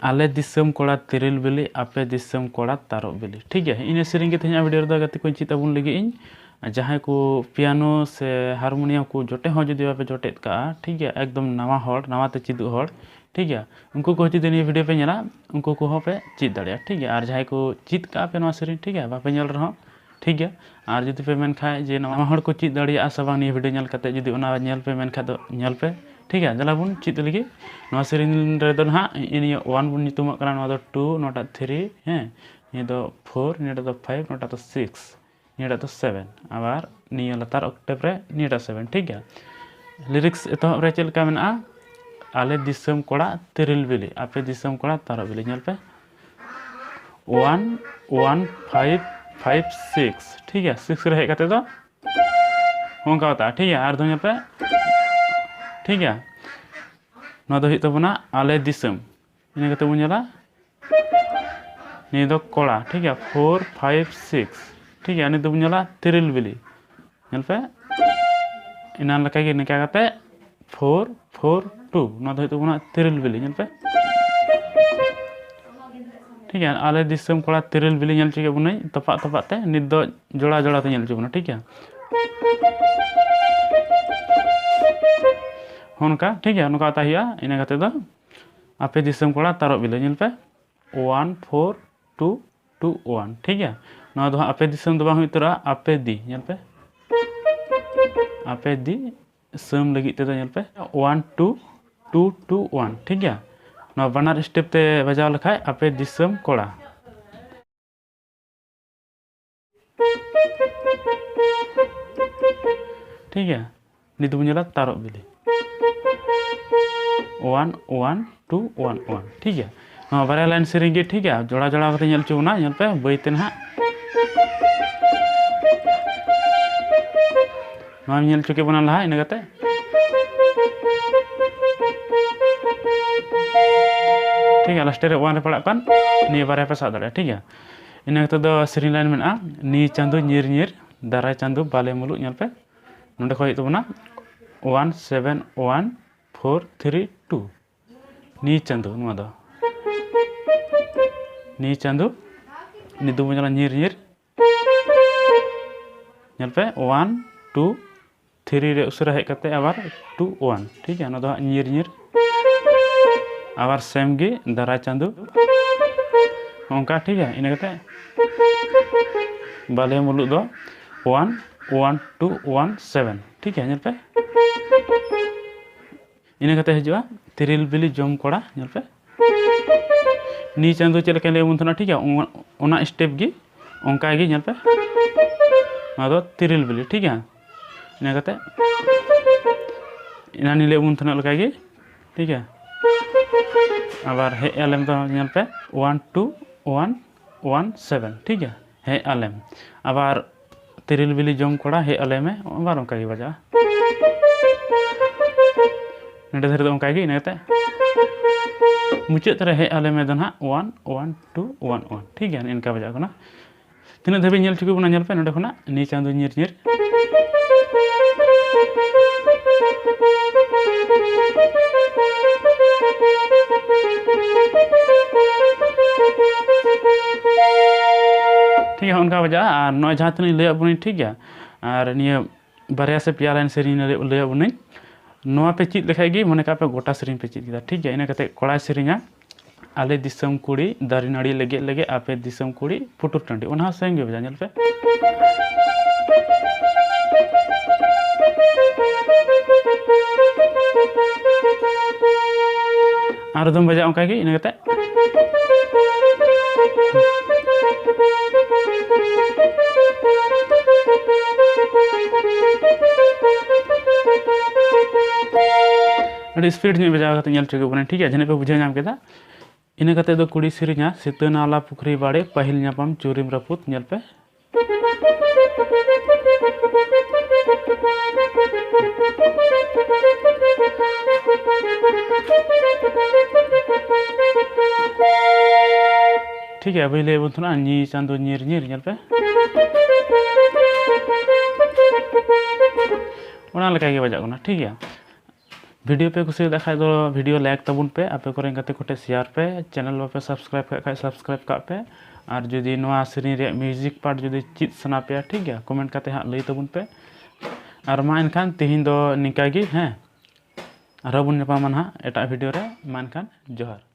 आले दिसम कोड़ा तिरिल बिली आपे दिसम कोड़ा तारो बिली। ठीक है, इन सेरिंग के तेज वीडियो दा गति को चित अबुन लगे इन जहाँ को पियानो से हारमोनियम को जोटे हो जुदी बापे जोटे का। ठीक है, एकदम नवा हर नवाते चिदु हर। ठीक है, उनको को जुदी नि वीडियो पे नेला उनको को हो पे चित दाड़िया। ठीक है, और जहाँ को चित का पे नवा सेरिंग ठीक है बापे नेल रहो। ठीक है, और जुदी पे मेन खाए जे नवा हर को चित दाड़िया सब नि वीडियो नेल कते जुदी ओना नेल पे मेन खा दो नेल पे। ठीक है, जला बुन चित लगी नवा सेरिंग रे दो ना इन 1 बुन नितुम करा नवा दो 2 नोटा 3 हैं ये दो 4 ने दो 5 नोटा तो 6 नियड़ा तो 7 आबार निया लतार ऑक्टेव रे नियड़ा 7। ठीक है, लिरिक्स एतो रे चल का मेना आले दिसम कोड़ा तिरिल बिली आपे दिसम कोड़ा तारो बिली नेल पे 1 1 5 5 6। ठीक है, 6 रे हेकते दो होंका होता। ठीक है, आर दो पे ठीक है ना दो हित तबना आले दिसम इन कते बुन नेला नि दो कोड़ा। ठीक है, 4 5 6। ठीक है, नि दो बुन नेला तिरिल बिली नेल पे इना लका के निका कते 4 4 2 ना दो हित तबना तिरिल बिली नेल पे। ठीक है, आले दिसम कोड़ा तिरिल बिली नेल चके बुनै तपा तपा ते नि दो जोड़ा जोड़ा ते नेल चबना। ठीक है, होनका ठीक है उनका आता हिया इन कते दो आपे दिसम कोड़ा तारो बिली नेल पे 1 4 2 2 1। ठीक है, ना दो आपे दिसम दो बांग उतरा आपे दी नेल पे आपे दी सम लगी ते दो नेल पे 1 2 2 2 1। ठीक है, ना बनार स्टेप ते बजाव लखाय आपे दिसम कोड़ा। ठीक है, नितु बुझला तारो बिली 1 1 2 1 1। ठीक है, हाँ बारे लाइन सेरिंग के। ठीक है, जोड़ा जोड़ा कते नेल चुना नेल पे बैते ना नाम नेल चुके बना लहा इन कते। ठीक है, लास्ट रे 1 रे पड़ा कान नि बारे पे सा दाड़े। ठीक है, इन कते दो सेरिंग लाइन मेना नि चांदो निर निर दाराय चांदो बाले मुलु नेल पे नोंडे खय तबना 1 7 1 4 3 2 नि चांदो नुआ दो नि चांदो नि दो बुझला निर निर नेल पे 1 2 3 रे उसरा हे कते आबार 2 1। ठीक है, ना दो निर निर आबार सेम गे दाराय चांदो ओंका। ठीक है, इन कते बाले मुलु दो 1 1 2 1 7। ठीक है, नेल पे इन कते हजुआ तिरिल बिली जम कोड़ा नेल पे नी चांदो चल के ले मुंथना। ठीक है, ओना स्टेप गी ओंका गी नेल पे ना दो तिरिल बिली। ठीक है, इन कते इना नि ले मुंथना लका गी। ठीक है, आबार हे एलएम दो नेल पे 1 2 1 1 7। ठीक है, हे एलएम आबार तिरिल बिली जम कोड़ा हे एलएम में आबार ओंका गी बजा नेडे धरे दो ओंका गी इन कते मुचाद रे हे एलएम में दो ना 1 1 2 1 1। ठीक है, इनका बजा कना तीना धबे नेल चुके बना नेल पे नोडे खना नि चांदो निर निर। ठीक है, उनका बजा और नय जहाँ तनी ले बुनी। ठीक है, और निया बारे से पिया लाइन सेरिंग ले बुनी नवा पे चित लेखाय गी मने का पे गोटा सेरिंग पे चित किदा। ठीक है, इन कते कोड़ा सेरिंगा आले दिसम कुड़ी दारी नाड़ी लगे लगे आपे दिसम कुड़ी पुटुर टंडी ओना सेम गे बजा नेल पे। और दम बजा ओंका गे इन कते अड़ी स्पीड में बजा कते नेल चुके बने। ठीक है, जने पे बुझे नाम केदा इन कते दो कुड़ी सेरिंगा सीता नाला पुखरी बाड़े पहिल न्यापाम चोरीम रपुत नेल पे। ठीक है, अभी ले बुथना नी चांदो निर निर नेल पे ओना लका गे बजा कना। ठीक है, वीडियो पे कुछ देखा दो वीडियो लाइक तबुन पे आपे कोरें गाते कोटे शेयर पे चैनल पे सब्सक्राइब का सब्सक्राइब का पे और जुदी नोआ सेरिंग रे म्यूजिक पार्ट जुदी चित सना पे ठीक है कमेंट काते हाँ लई तबुन पे और मा एनखान तिहिन दो निका गी हैं आरो बुन नेपामा हाँ एटा वीडियो रे मा एनखान जोहार।